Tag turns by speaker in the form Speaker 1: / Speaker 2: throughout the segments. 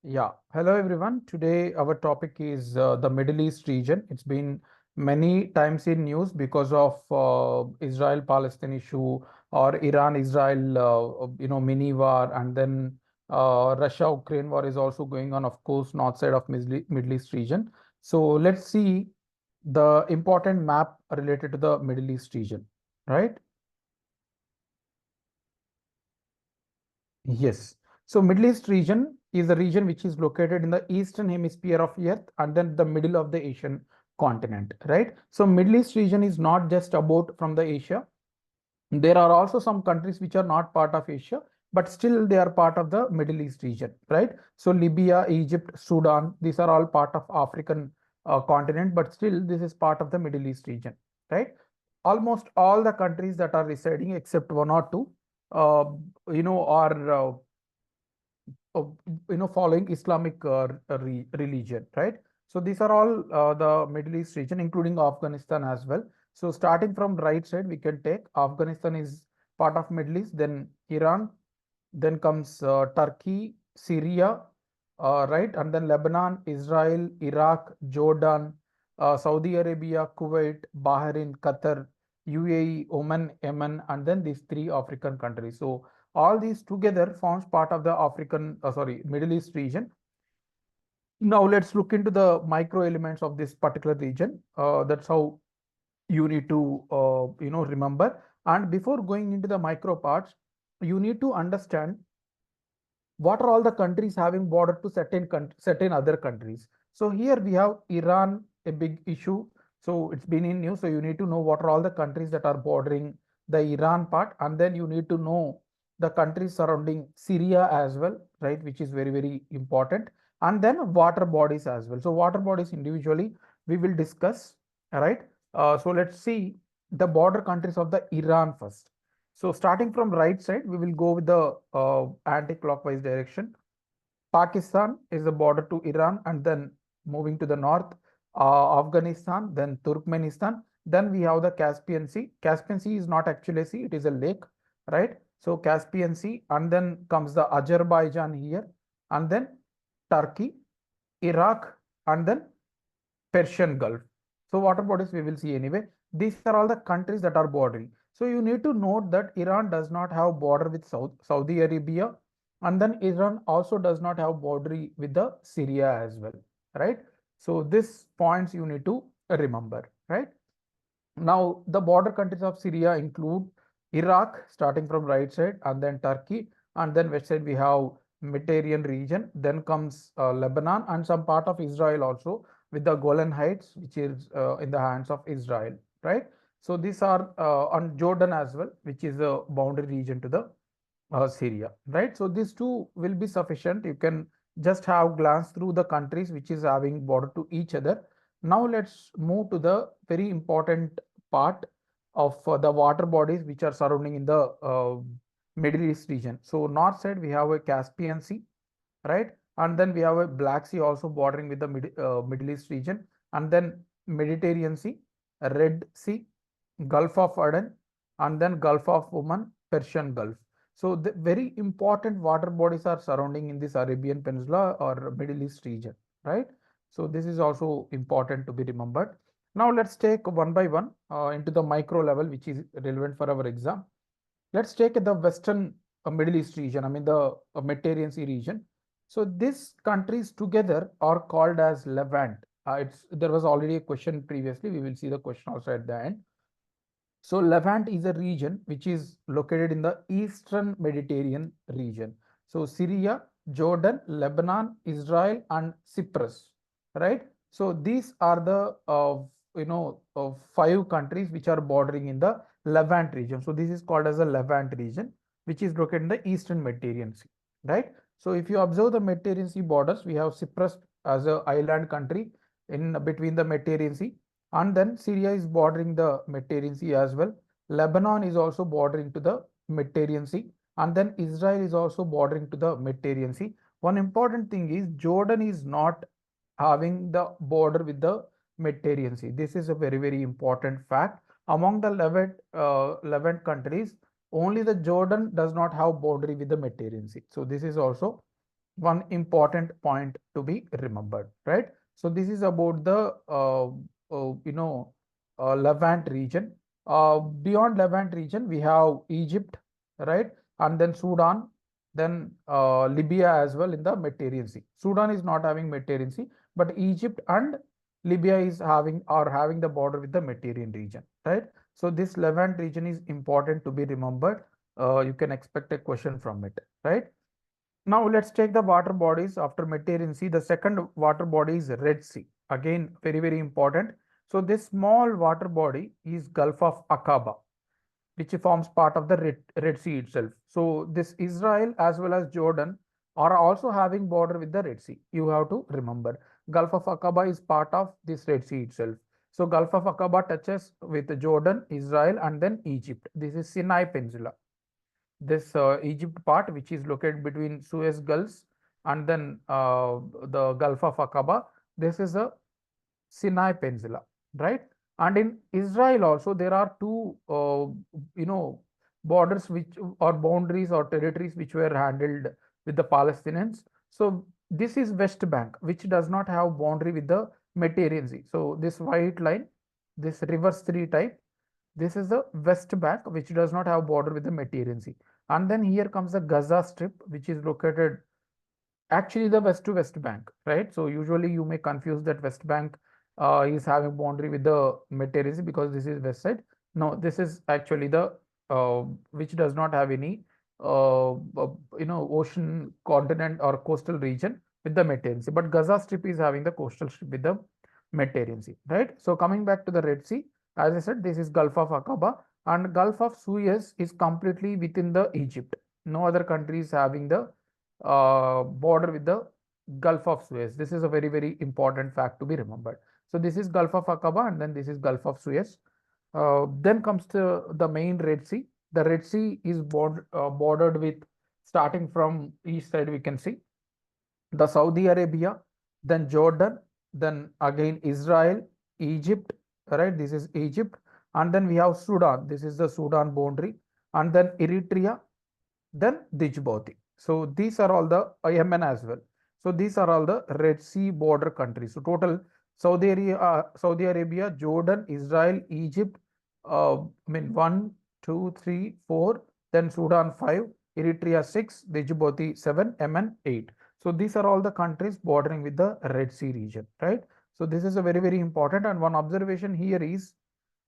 Speaker 1: Yeah, hello everyone. Today our topic is the Middle East region. It's been many times in news because of Israel-Palestine issue or Iran-Israel, mini war, and then Russia-Ukraine war is also going on, of course, north side of Middle East region. So let's see the important map related to the Middle East region, right? Yes. So Middle East region is the region which is located in the eastern hemisphere of Earth and then the middle of the Asian continent, right? So Middle East region is not just about from the Asia. There are also some countries which are not part of Asia, but still they are part of the Middle East region, right? So Libya, Egypt, Sudan, these are all part of African continent, but still this is part of the Middle East region, right? Almost all the countries that are residing except one or two, uh, are following Islamic religion, right? So these are all the Middle East region, including Afghanistan as well. So starting from right side, we can take Afghanistan is part of Middle East, then Iran, then comes Turkey, Syria, right, and then Lebanon, Israel, Iraq, Jordan, Saudi Arabia, Kuwait, Bahrain, Qatar, UAE, Oman, Yemen, and then these three African countries. So all these together forms part of the Middle East region. Now let's look into the micro elements of this particular region. That's how you need to remember. And before going into the micro parts, you need to understand what are all the countries having border to certain other countries. So here we have Iran, a big issue. So it's been in news. So you need to know what are all the countries that are bordering the Iran part, and then you need to know the countries surrounding Syria as well, right? Which is very, very important. And then water bodies as well. So water bodies individually we will discuss. All right. So let's see the border countries of the Iran first. So starting from right side, we will go with the anti-clockwise direction. Pakistan is the border to Iran, and then moving to the north, Afghanistan, then Turkmenistan. Then we have the Caspian Sea. Caspian Sea is not actually a sea; it is a lake, right? So Caspian Sea, and then comes the Azerbaijan here, and then Turkey, Iraq, and then Persian Gulf. So water bodies we will see anyway. These are all the countries that are bordering. So you need to note that Iran does not have border with Saudi Arabia, and then Iran also does not have border with the Syria as well, right? So this points you need to remember, right? Now the border countries of Syria include Iraq, starting from right side, and then Turkey, and then west side we have Mediterranean region. Then comes Lebanon and some part of Israel also with the Golan Heights, which is in the hands of Israel, right? So these are on Jordan as well, which is a boundary region to the Syria, right? So these two will be sufficient. You can just have glance through the countries which is having border to each other. Now let's move to the very important part of the water bodies which are surrounding in the Middle East region. So north side we have a Caspian Sea, right? And then we have a Black Sea also bordering with the Middle East region, and then Mediterranean Sea, Red Sea, Gulf of Aden, and then Gulf of Oman, Persian Gulf. So the very important water bodies are surrounding in this Arabian Peninsula or Middle East region, right? So this is also important to be remembered. Now let's take one by one into the micro level, which is relevant for our exam. Let's take the Western Middle East region, I mean the Mediterranean Sea region. So these countries together are called as Levant. There was already a question previously. We will see the question also at the end. So Levant is a region which is located in the Eastern Mediterranean region. So Syria, Jordan, Lebanon, Israel, and Cyprus, right? So these are the five countries which are bordering in the Levant region. So this is called as a Levant region, which is located in the Eastern Mediterranean Sea, right? So if you observe the Mediterranean Sea borders, we have Cyprus as an island country in between the Mediterranean Sea, and then Syria is bordering the Mediterranean Sea as well. Lebanon is also bordering to the Mediterranean Sea, and then Israel is also bordering to the Mediterranean Sea. One important thing is Jordan is not having the border with the Mediterranean Sea. This is a very, very important fact. Among the Levant countries, only the Jordan does not have boundary with the Mediterranean Sea. So this is also one important point to be remembered, right? So this is about the Levant region. Beyond Levant region, we have Egypt, right, and then Sudan, then Libya as well in the Mediterranean Sea. Sudan is not having Mediterranean Sea, but Egypt and Libya is having the border with the Mediterranean region, right? So this Levant region is important to be remembered. You can expect a question from it, right? Now let's take the water bodies after Mediterranean Sea. The second water body is Red Sea. Again, very, very important. So this small water body is Gulf of Aqaba, which forms part of the Red Sea itself. So this Israel as well as Jordan are also having border with the Red Sea. You have to remember Gulf of Aqaba is part of this Red Sea itself. So Gulf of Aqaba touches with Jordan, Israel, and then Egypt. This is Sinai Peninsula. This Egypt part, which is located between Suez Gulfs and then the Gulf of Aqaba. This is a Sinai Peninsula, right? And in Israel also there are two, borders which or boundaries or territories which were handled with the Palestinians. So this is West Bank, which does not have boundary with the Mediterranean Sea. So this white line, this reverse three type, this is the West Bank, which does not have border with the Mediterranean Sea. And then here comes the Gaza Strip, which is located actually the west to west bank, right? So usually you may confuse that West Bank is having boundary with the Mediterranean because this is west side. No, this is actually the which does not have any ocean continent or coastal region with the Mediterranean Sea. But Gaza Strip is having the coastal strip with the Mediterranean Sea, right? So coming back to the Red Sea, as I said, this is Gulf of Aqaba, and Gulf of Suez is completely within the Egypt. No other country is having the border with the Gulf of Suez. This is a very, very important fact to be remembered. So this is Gulf of Aqaba and then this is Gulf of Suez. Then comes to the main Red Sea. The Red Sea is bordered with, starting from east side, we can see the Saudi Arabia, then Jordan, then again Israel, Egypt, right? This is Egypt. And then we have Sudan. This is the Sudan boundary. And then Eritrea, then Djibouti. So these are all the Yemen as well. So these are all the Red Sea border countries. So total Saudi Arabia, Jordan, Israel, Egypt. I mean 1, 2, 3, 4. Then Sudan 5, Eritrea 6, Djibouti 7, Yemen 8. So these are all the countries bordering with the Red Sea region, right? So this is a very, very important. And one observation here is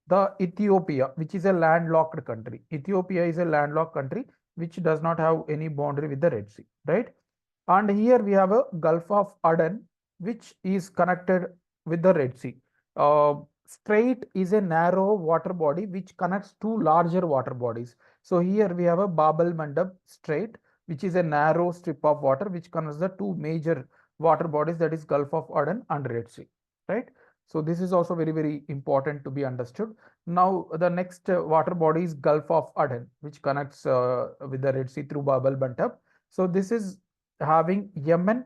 Speaker 1: the Ethiopia, which is a landlocked country. Ethiopia is a landlocked country which does not have any boundary with the Red Sea, right? And here we have a Gulf of Aden, which is connected with the Red Sea. Strait is a narrow water body which connects two larger water bodies. So here we have a Bab el Mandab Strait, which is a narrow strip of water which connects the two major water bodies, that is Gulf of Aden and Red Sea, right? So this is also very, very important to be understood. Now the next water body is Gulf of Aden, which connects with the Red Sea through Bab el Mandab. So this is having Yemen,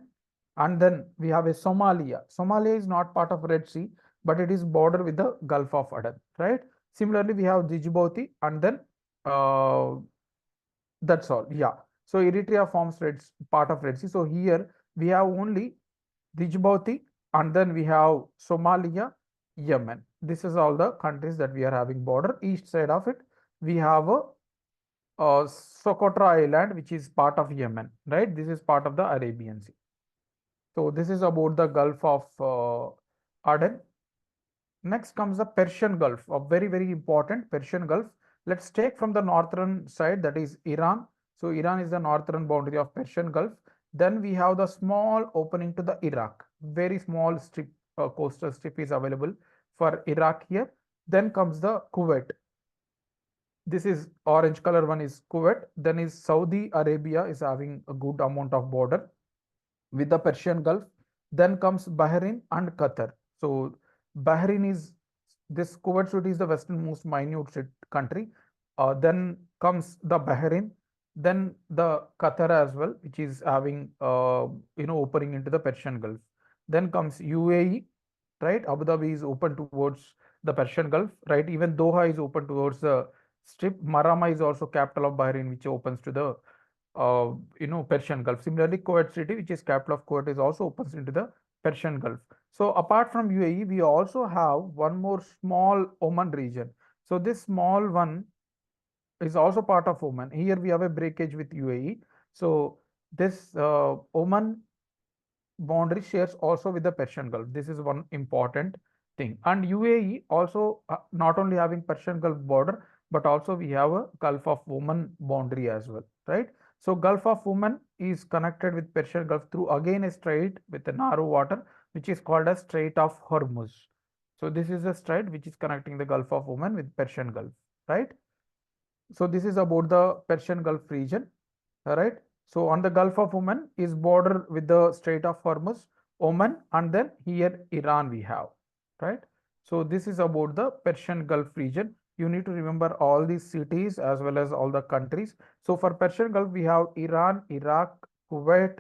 Speaker 1: and then we have a Somalia. Somalia is not part of Red Sea, but it is border with the Gulf of Aden, right? Similarly, we have Djibouti, and then uh, that's all. Yeah. So Eritrea forms part of Red Sea. So here we have only Djibouti, and then we have Somalia, Yemen. This is all the countries that we are having border. East side of it, we have a Socotra Island, which is part of Yemen, right? This is part of the Arabian Sea. So this is about the Gulf of Aden. Next comes the Persian Gulf, a very, very important Persian Gulf. Let's take from the northern side, that is Iran. So Iran is the northern boundary of Persian Gulf. Then we have the small opening to the Iraq. Very small strip, coastal strip is available for Iraq here. Then comes the Kuwait. This is orange color one is Kuwait. Then is Saudi Arabia is having a good amount of border with the Persian Gulf. Then comes Bahrain and Qatar. So Bahrain is, this Kuwait city is the westernmost minute country. Then comes the Bahrain, then the Qatar as well, which is having opening into the Persian Gulf. Then comes UAE, right? Abu Dhabi is open towards the Persian Gulf, right? Even Doha is open towards the strip. Marama is also capital of Bahrain, which opens to the Persian Gulf. Similarly, Kuwait city, which is capital of Kuwait, is also opens into the Persian Gulf. So apart from UAE, we also have one more small Oman region. So this small one is also part of Oman. Here we have a breakage with UAE. So this Oman boundary shares also with the Persian Gulf. This is one important thing. And UAE also not only having Persian Gulf border, but also we have a Gulf of Oman boundary as well, right? So Gulf of Oman is connected with Persian Gulf through again a strait with a narrow water, which is called as Strait of Hormuz. So this is a strait which is connecting the Gulf of Oman with Persian Gulf, right? So this is about the Persian Gulf region. All right. So on the Gulf of Oman is border with the Strait of Hormuz, Oman, and then here Iran we have, right? So this is about the Persian Gulf region. You need to remember all these cities as well as all the countries. So for Persian Gulf, we have Iran, Iraq, Kuwait,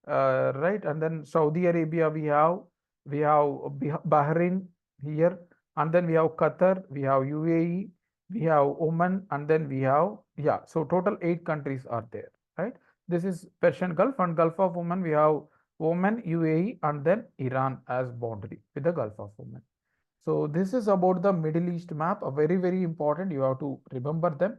Speaker 1: right, and then Saudi Arabia we have Bahrain here, and then we have Qatar, we have UAE, we have Oman, and then we have, yeah, so total 8 countries are there, right? This is Persian Gulf, and Gulf of Oman we have Oman, UAE, and then Iran as boundary with the Gulf of Oman. So this is about the Middle East map, a very important. You have to remember them.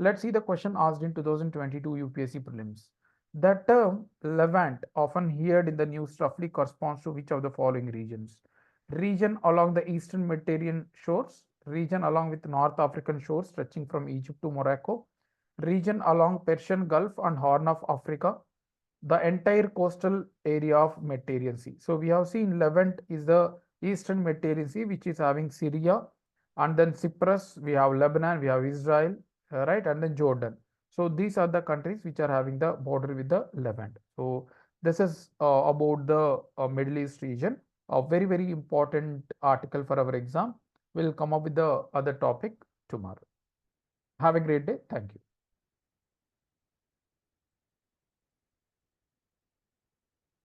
Speaker 1: Let's see the question asked in 2022 UPSC prelims. The term Levant, often heard in the news, roughly corresponds to which of the following regions? Region along the eastern Mediterranean shores, region along with North African shores stretching from Egypt to Morocco, region along Persian Gulf and Horn of Africa, the entire coastal area of Mediterranean Sea. So we have seen Levant is the eastern Mediterranean Sea, which is having Syria, and then Cyprus, we have Lebanon, we have Israel, right, and then Jordan. So these are the countries which are having the border with the Levant. So this is about the Middle East region. A very important article for our exam. We'll come up with the other topic tomorrow. Have a great day. Thank you.